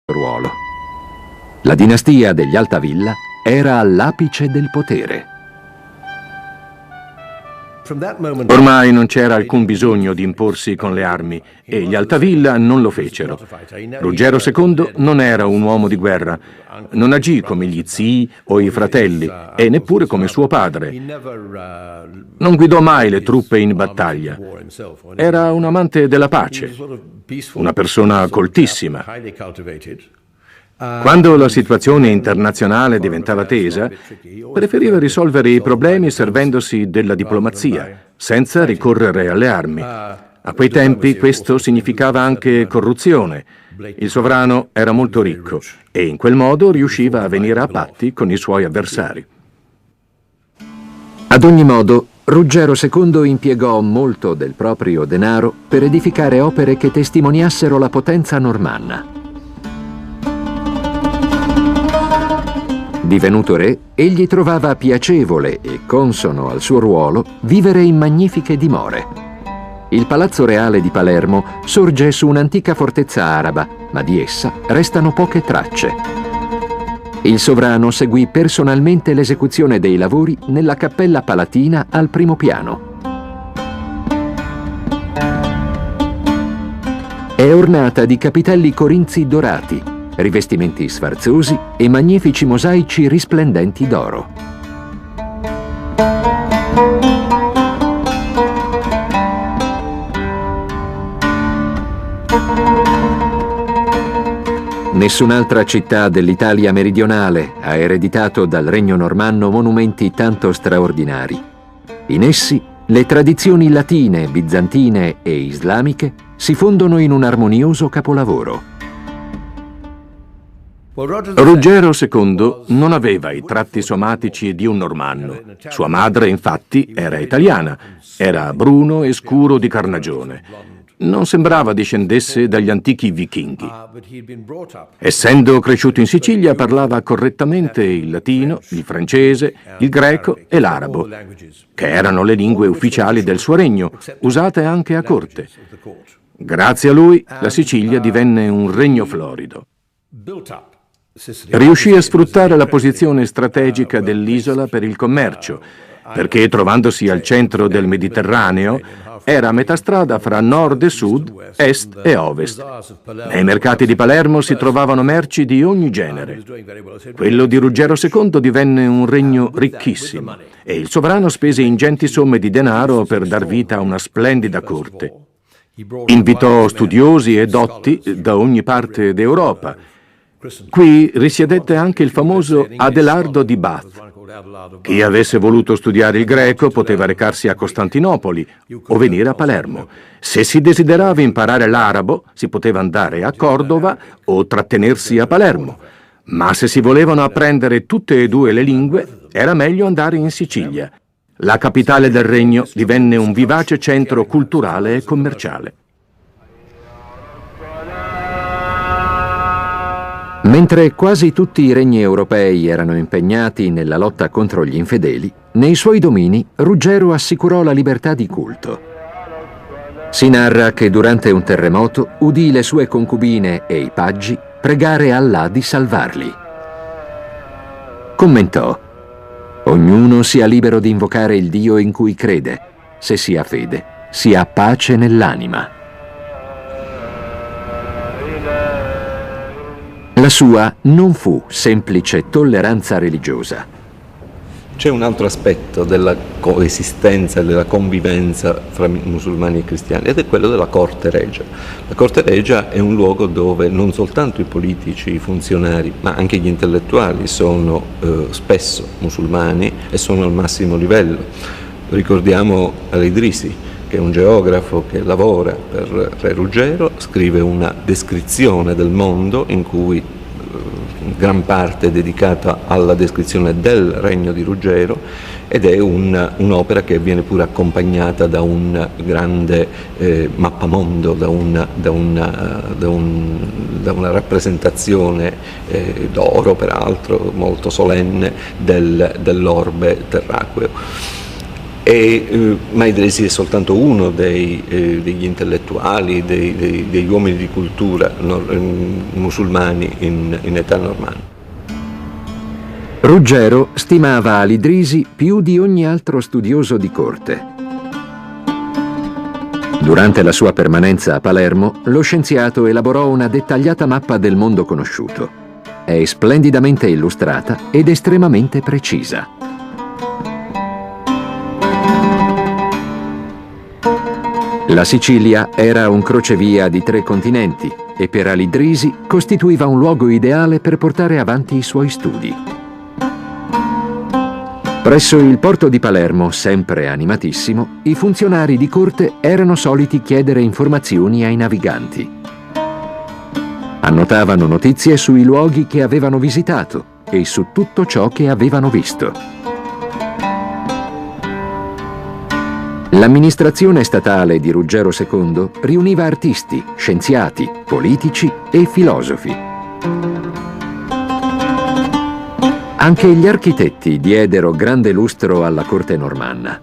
ruolo. La dinastia degli Altavilla era all'apice del potere. Ormai non c'era alcun bisogno di imporsi con le armi e gli Altavilla non lo fecero. Ruggero II non era un uomo di guerra, non agì come gli zii o i fratelli e neppure come suo padre. Non guidò mai le truppe in battaglia. Era un amante della pace, una persona coltissima. Quando la situazione internazionale diventava tesa, preferiva risolvere i problemi servendosi della diplomazia, senza ricorrere alle armi. A quei tempi questo significava anche corruzione. Il sovrano era molto ricco e in quel modo riusciva a venire a patti con i suoi avversari. Ad ogni modo, Ruggero II impiegò molto del proprio denaro per edificare opere che testimoniassero la potenza normanna. Divenuto re, egli trovava piacevole e consono al suo ruolo vivere in magnifiche dimore. Il Palazzo Reale di Palermo sorge su un'antica fortezza araba, ma di essa restano poche tracce. Il sovrano seguì personalmente l'esecuzione dei lavori nella Cappella Palatina al primo piano. È ornata di capitelli corinzi dorati, rivestimenti sfarzosi e magnifici mosaici risplendenti d'oro. Nessun'altra città dell'Italia meridionale ha ereditato dal regno normanno monumenti tanto straordinari. In essi le tradizioni latine, bizantine e islamiche si fondono in un armonioso capolavoro. Ruggero II non aveva i tratti somatici di un normanno. Sua madre, infatti, era italiana. Era bruno e scuro di carnagione. Non sembrava discendesse dagli antichi vichinghi. Essendo cresciuto in Sicilia, parlava correttamente il latino, il francese, il greco e l'arabo, che erano le lingue ufficiali del suo regno, usate anche a corte. Grazie a lui, la Sicilia divenne un regno florido. Riuscì a sfruttare la posizione strategica dell'isola per il commercio, perché trovandosi al centro del Mediterraneo era a metà strada fra nord e sud, est e ovest. Nei mercati di Palermo si trovavano merci di ogni genere. Quello di Ruggero II divenne un regno ricchissimo e il sovrano spese ingenti somme di denaro per dar vita a una splendida corte. Invitò studiosi e dotti da ogni parte d'Europa. Qui risiedette anche il famoso Adelardo di Bath. Chi avesse voluto studiare il greco poteva recarsi a Costantinopoli o venire a Palermo. Se si desiderava imparare l'arabo, si poteva andare a Cordova o trattenersi a Palermo. Ma se si volevano apprendere tutte e due le lingue, era meglio andare in Sicilia. La capitale del regno divenne un vivace centro culturale e commerciale. Mentre quasi tutti i regni europei erano impegnati nella lotta contro gli infedeli, nei suoi domini Ruggero assicurò la libertà di culto. Si narra che durante un terremoto udì le sue concubine e i paggi pregare Allah di salvarli. Commentò: «Ognuno sia libero di invocare il Dio in cui crede. Se si ha fede, si ha pace nell'anima». La sua non fu semplice tolleranza religiosa. C'è un altro aspetto della coesistenza e della convivenza fra musulmani e cristiani ed è quello della corte regia. La corte regia è un luogo dove non soltanto i politici, i funzionari, ma anche gli intellettuali sono spesso musulmani e sono al massimo livello. Ricordiamo Al-Idrisi, che è un geografo che lavora per Re Ruggero, scrive una descrizione del mondo in cui gran parte è dedicata alla descrizione del regno di Ruggero ed è un'opera che viene pure accompagnata da un grande mappamondo, da una rappresentazione d'oro, peraltro molto solenne, dell'orbe terracqueo. Ma Idrisi è soltanto uno degli intellettuali, degli uomini di cultura musulmani in età normanna. Ruggero stimava Al-Idrisi più di ogni altro studioso di corte. Durante la sua permanenza a Palermo, lo scienziato elaborò una dettagliata mappa del mondo conosciuto. È splendidamente illustrata ed estremamente precisa. La Sicilia era un crocevia di 3 continenti e per Al-Idrisi costituiva un luogo ideale per portare avanti i suoi studi. Presso il porto di Palermo, sempre animatissimo, i funzionari di corte erano soliti chiedere informazioni ai naviganti. Annotavano notizie sui luoghi che avevano visitato e su tutto ciò che avevano visto. L'amministrazione statale di Ruggero II riuniva artisti, scienziati, politici e filosofi. Anche gli architetti diedero grande lustro alla corte normanna.